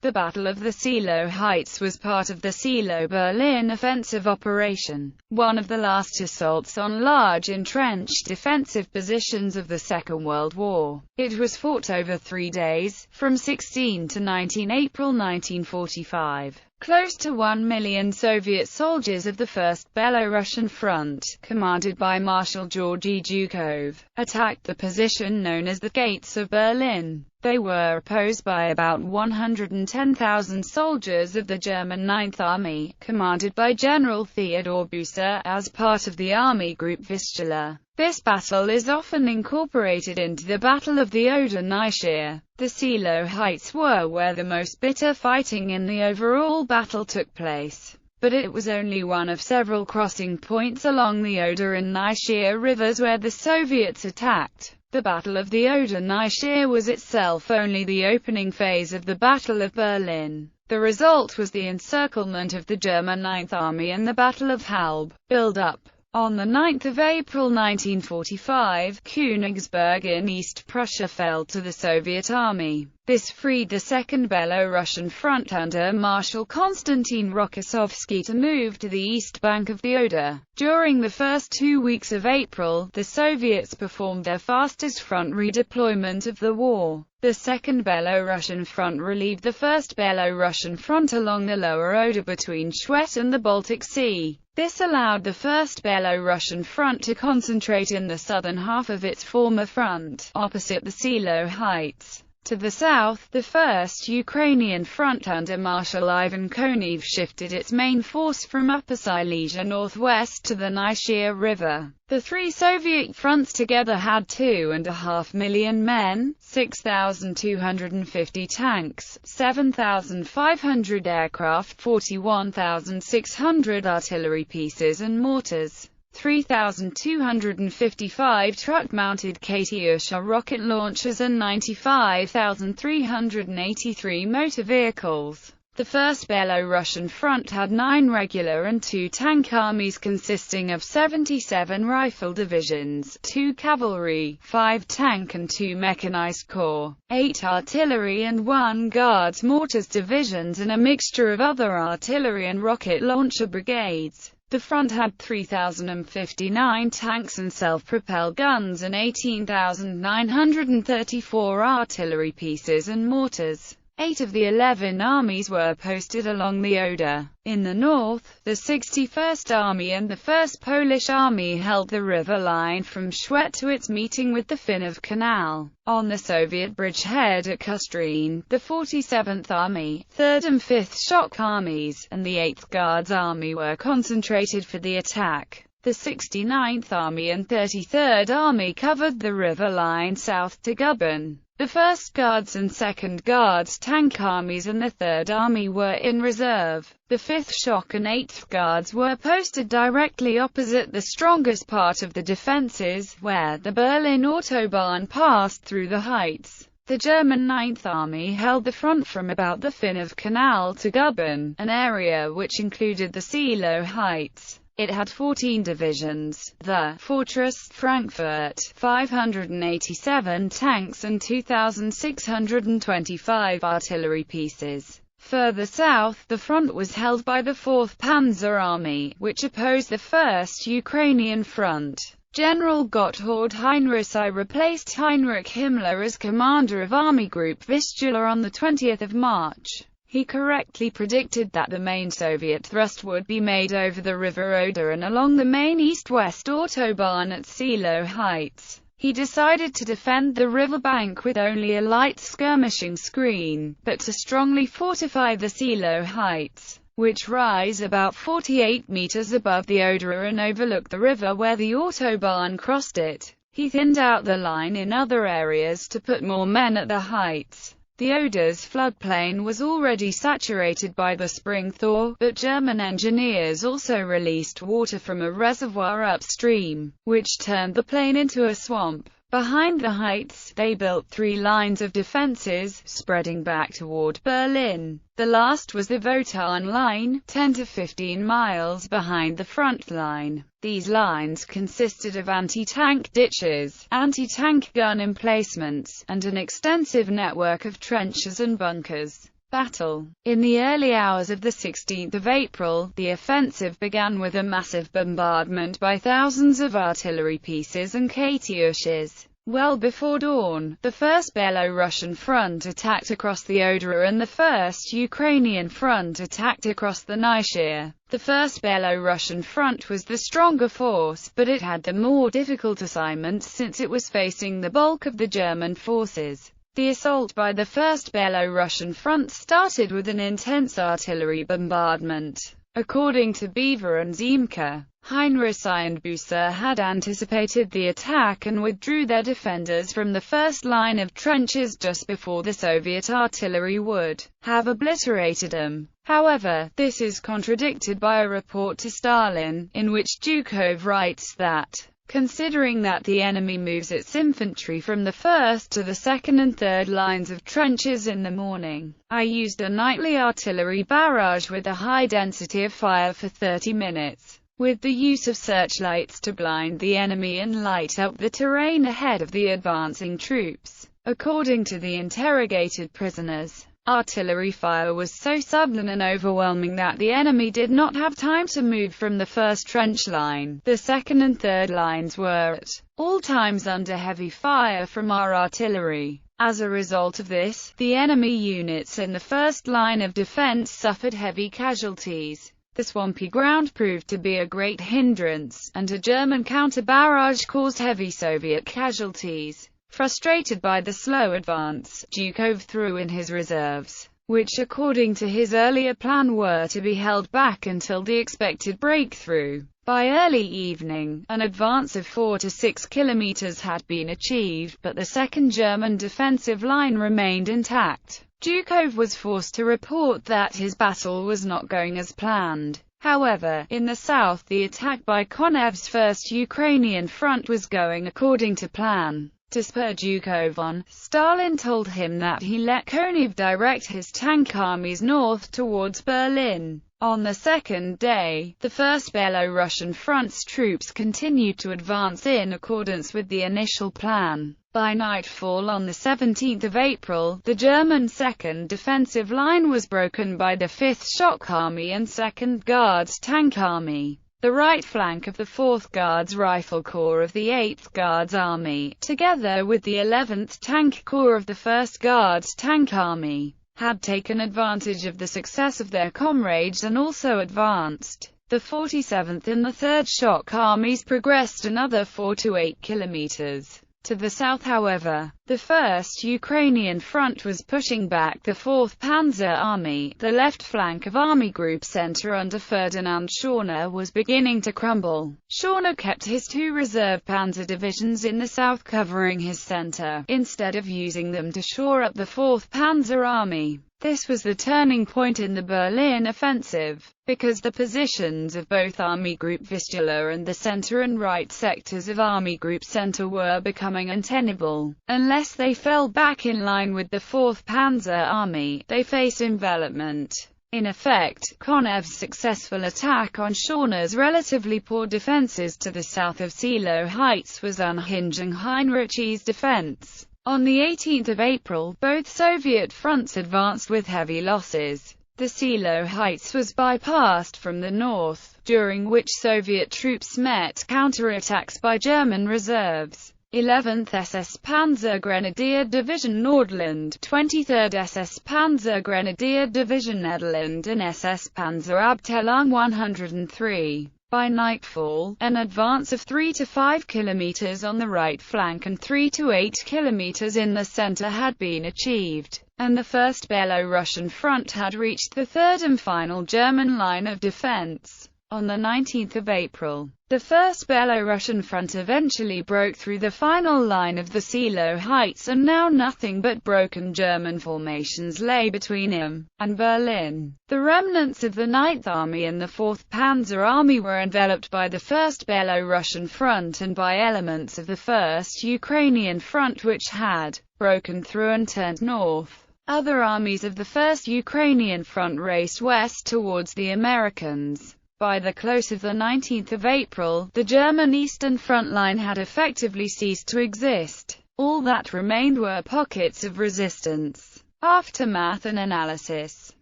The Battle of the Seelow Heights was part of the Seelow-Berlin offensive operation, one of the last assaults on large entrenched defensive positions of the Second World War. It was fought over 3 days, from 16 to 19 April 1945. Close to 1 million Soviet soldiers of the First Belorussian Front, commanded by Marshal Georgy Zhukov, attacked the position known as the Gates of Berlin. They were opposed by about 110,000 soldiers of the German Ninth Army, commanded by General Theodor Bucer, as part of the Army Group Vistula. This battle is often incorporated into the Battle of the Oder-Neisse. The Seelow Heights were where the most bitter fighting in the overall battle took place, but it was only one of several crossing points along the Oder and Neisse rivers where the Soviets attacked. The Battle of the Oder-Neisse was itself only the opening phase of the Battle of Berlin. The result was the encirclement of the German Ninth Army and the Battle of Halb. Build-up. On 9 April 1945, Königsberg in East Prussia fell to the Soviet Army. This freed the Second Belorussian Front under Marshal Konstantin Rokossovsky to move to the east bank of the Oder. During the first 2 weeks of April, the Soviets performed their fastest front redeployment of the war. The Second Belorussian Front relieved the First Belorussian Front along the lower Oder between Schwedt and the Baltic Sea. This allowed the First Belorussian Front to concentrate in the southern half of its former front, opposite the Seelow Heights. To the south, the First Ukrainian Front under Marshal Ivan Konev shifted its main force from Upper Silesia northwest to the Neisse River. The three Soviet fronts together had 2.5 million men, 6,250 tanks, 7,500 aircraft, 41,600 artillery pieces and mortars, 3,255 truck-mounted Katyusha rocket launchers and 95,383 motor vehicles. The First Belorussian Front had 9 regular and 2 tank armies consisting of 77 rifle divisions, 2 cavalry, 5 tank and 2 mechanized corps, 8 artillery and 1 Guards Mortars divisions and a mixture of other artillery and rocket launcher brigades. The front had 3,059 tanks and self-propelled guns and 18,934 artillery pieces and mortars. 8 of the 11 armies were posted along the Oder. In the north, the 61st Army and the 1st Polish Army held the river line from Schwedt to its meeting with the Finov Canal. On the Soviet bridgehead at Kustrine, the 47th Army, 3rd and 5th Shock Armies, and the 8th Guards Army were concentrated for the attack. The 69th Army and 33rd Army covered the river line south to Guben. The 1st Guards and 2nd Guards tank armies and the 3rd Army were in reserve. The 5th Shock and 8th Guards were posted directly opposite the strongest part of the defences, where the Berlin Autobahn passed through the heights. The German Ninth Army held the front from about the Finov Canal to Guben, an area which included the Seelow Heights. It had 14 divisions, the Fortress, Frankfurt, 587 tanks and 2,625 artillery pieces. Further south, the front was held by the 4th Panzer Army, which opposed the 1st Ukrainian Front. General Gotthard Heinrich I replaced Heinrich Himmler as commander of Army Group Vistula on the 20th of March. He correctly predicted that the main Soviet thrust would be made over the River Oder and along the main east-west Autobahn at Seelow Heights. He decided to defend the riverbank with only a light skirmishing screen, but to strongly fortify the Seelow Heights, which rise about 48 meters above the Oder and overlook the river where the Autobahn crossed it. He thinned out the line in other areas to put more men at the heights. The Oder's floodplain was already saturated by the spring thaw, but German engineers also released water from a reservoir upstream, which turned the plain into a swamp. Behind the heights, they built 3 lines of defenses, spreading back toward Berlin. The last was the Wotan Line, 10 to 15 miles behind the front line. These lines consisted of anti-tank ditches, anti-tank gun emplacements, and an extensive network of trenches and bunkers. battle. In the early hours of the 16th of April, the offensive began with a massive bombardment by thousands of artillery pieces and katyushes. Well before dawn, the 1st Belarusian front attacked across the Oder and the 1st Ukrainian front attacked across the Nyshir. The 1st Belarusian front was the stronger force, but it had the more difficult assignment since it was facing the bulk of the German forces. The assault by the 1st Belarusian front started with an intense artillery bombardment. According to Beaver and Ziemke, Heinrich and Bucer had anticipated the attack and withdrew their defenders from the first line of trenches just before the Soviet artillery would have obliterated them. However, this is contradicted by a report to Stalin, in which Zhukov writes that, considering that the enemy moves its infantry from the first to the second and third lines of trenches in the morning, I used a nightly artillery barrage with a high density of fire for 30 minutes, with the use of searchlights to blind the enemy and light up the terrain ahead of the advancing troops. According to the interrogated prisoners, artillery fire was so sudden and overwhelming that the enemy did not have time to move from the first trench line. The second and third lines were at all times under heavy fire from our artillery. As a result of this, the enemy units in the first line of defense suffered heavy casualties. The swampy ground proved to be a great hindrance, and a German counter-barrage caused heavy Soviet casualties. Frustrated by the slow advance, Zhukov threw in his reserves, which according to his earlier plan were to be held back until the expected breakthrough. By early evening, an advance of 4 to 6 kilometers had been achieved, but the second German defensive line remained intact. Zhukov was forced to report that his battle was not going as planned. However, in the south the attack by Konev's 1st Ukrainian front was going according to plan. To spur Zhukov on, Stalin told him that he let Konev direct his tank armies north towards Berlin. On the second day, the 1st Belarusian front's troops continued to advance in accordance with the initial plan. By nightfall on the 17th of April, the German 2nd defensive line was broken by the 5th Shock Army and 2nd Guards Tank Army. The right flank of the 4th Guards Rifle Corps of the 8th Guards Army, together with the 11th Tank Corps of the 1st Guards Tank Army, had taken advantage of the success of their comrades and also advanced. The 47th and the 3rd Shock Armies progressed another 4 to 8 kilometers. To the south, however, the 1st Ukrainian front was pushing back the 4th Panzer Army. The left flank of Army Group Center under Ferdinand Schorner was beginning to crumble. Schorner kept his 2 reserve panzer divisions in the south covering his center, instead of using them to shore up the 4th Panzer Army. This was the turning point in the Berlin offensive, because the positions of both Army Group Vistula and the center and right sectors of Army Group Center were becoming untenable. Unless they fell back in line with the 4th Panzer Army, they faced envelopment. In effect, Konev's successful attack on Schorner's relatively poor defenses to the south of Seelow Heights was unhinging Heinrich's defense. On the 18th of April, both Soviet fronts advanced with heavy losses. The Seelow Heights was bypassed from the north, during which Soviet troops met counterattacks by German reserves. 11th SS Panzer Grenadier Division Nordland, 23rd SS Panzer Grenadier Division Nederland and SS Panzerabteilung 103. By nightfall, an advance of 3 to 5 kilometers on the right flank and 3 to 8 kilometers in the center had been achieved, and the 1st Belarusian front had reached the third and final German line of defense. On the 19th of April, the 1st Belarusian front eventually broke through the final line of the Seelow Heights, and now nothing but broken German formations lay between him and Berlin. The remnants of the 9th Army and the 4th Panzer Army were enveloped by the 1st Belarusian front and by elements of the 1st Ukrainian front, which had broken through and turned north. Other armies of the 1st Ukrainian front raced west towards the Americans. By the close of the 19th of April, the German Eastern Front line had effectively ceased to exist. All that remained were pockets of resistance. Aftermath and analysis.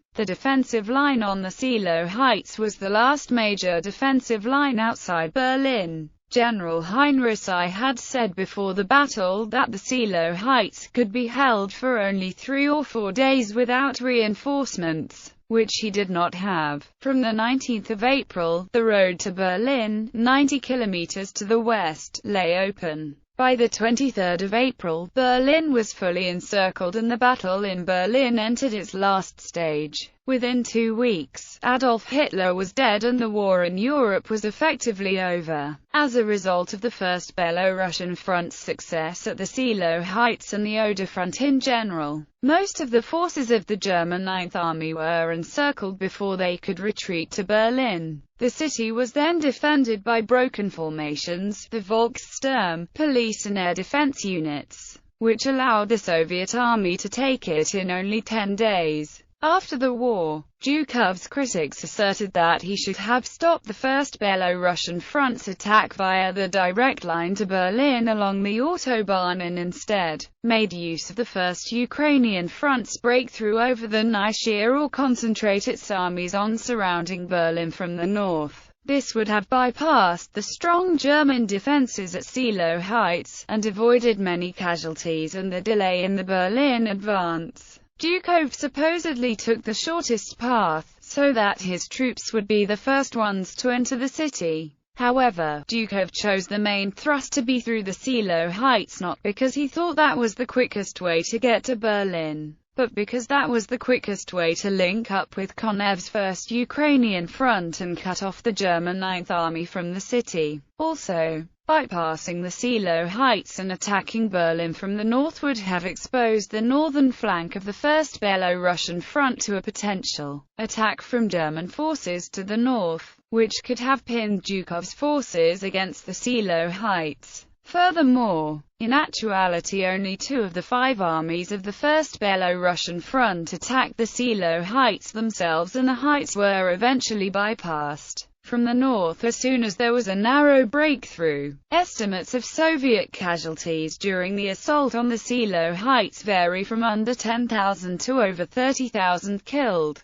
The defensive line on the Seelow Heights was the last major defensive line outside Berlin. General Heinrich I had said before the battle that the Seelow Heights could be held for only 3 or 4 days without reinforcements, which he did not have. From the 19th of April, the road to Berlin, 90 kilometers to the west, lay open. By the 23rd of April, Berlin was fully encircled and the battle in Berlin entered its last stage. Within 2 weeks, Adolf Hitler was dead and the war in Europe was effectively over. As a result of the First Belarusian Front's success at the Seelow Heights and the Oder Front in general, most of the forces of the German Ninth Army were encircled before they could retreat to Berlin. The city was then defended by broken formations, the Volkssturm, police and air defense units, which allowed the Soviet army to take it in only 10 days. After the war, Zhukov's critics asserted that he should have stopped the First Belarusian Front's attack via the direct line to Berlin along the Autobahn and instead made use of the First Ukrainian Front's breakthrough over the Nyeshyr or concentrate its armies on surrounding Berlin from the north. This would have bypassed the strong German defenses at Seelow Heights, and avoided many casualties and the delay in the Berlin advance. Zhukov supposedly took the shortest path, so that his troops would be the first ones to enter the city. However, Zhukov chose the main thrust to be through the Seelow Heights not because he thought that was the quickest way to get to Berlin, but because that was the quickest way to link up with Konev's First Ukrainian Front and cut off the German Ninth Army from the city. Also, bypassing the Seelow Heights and attacking Berlin from the north would have exposed the northern flank of the First Belarusian Front to a potential attack from German forces to the north, which could have pinned Zhukov's forces against the Seelow Heights. Furthermore, in actuality only 2 of the 5 armies of the First Belarusian Front attacked the Seelow Heights themselves, and the heights were eventually bypassed from the north as soon as there was a narrow breakthrough. Estimates of Soviet casualties during the assault on the Seelow Heights vary from under 10,000 to over 30,000 killed.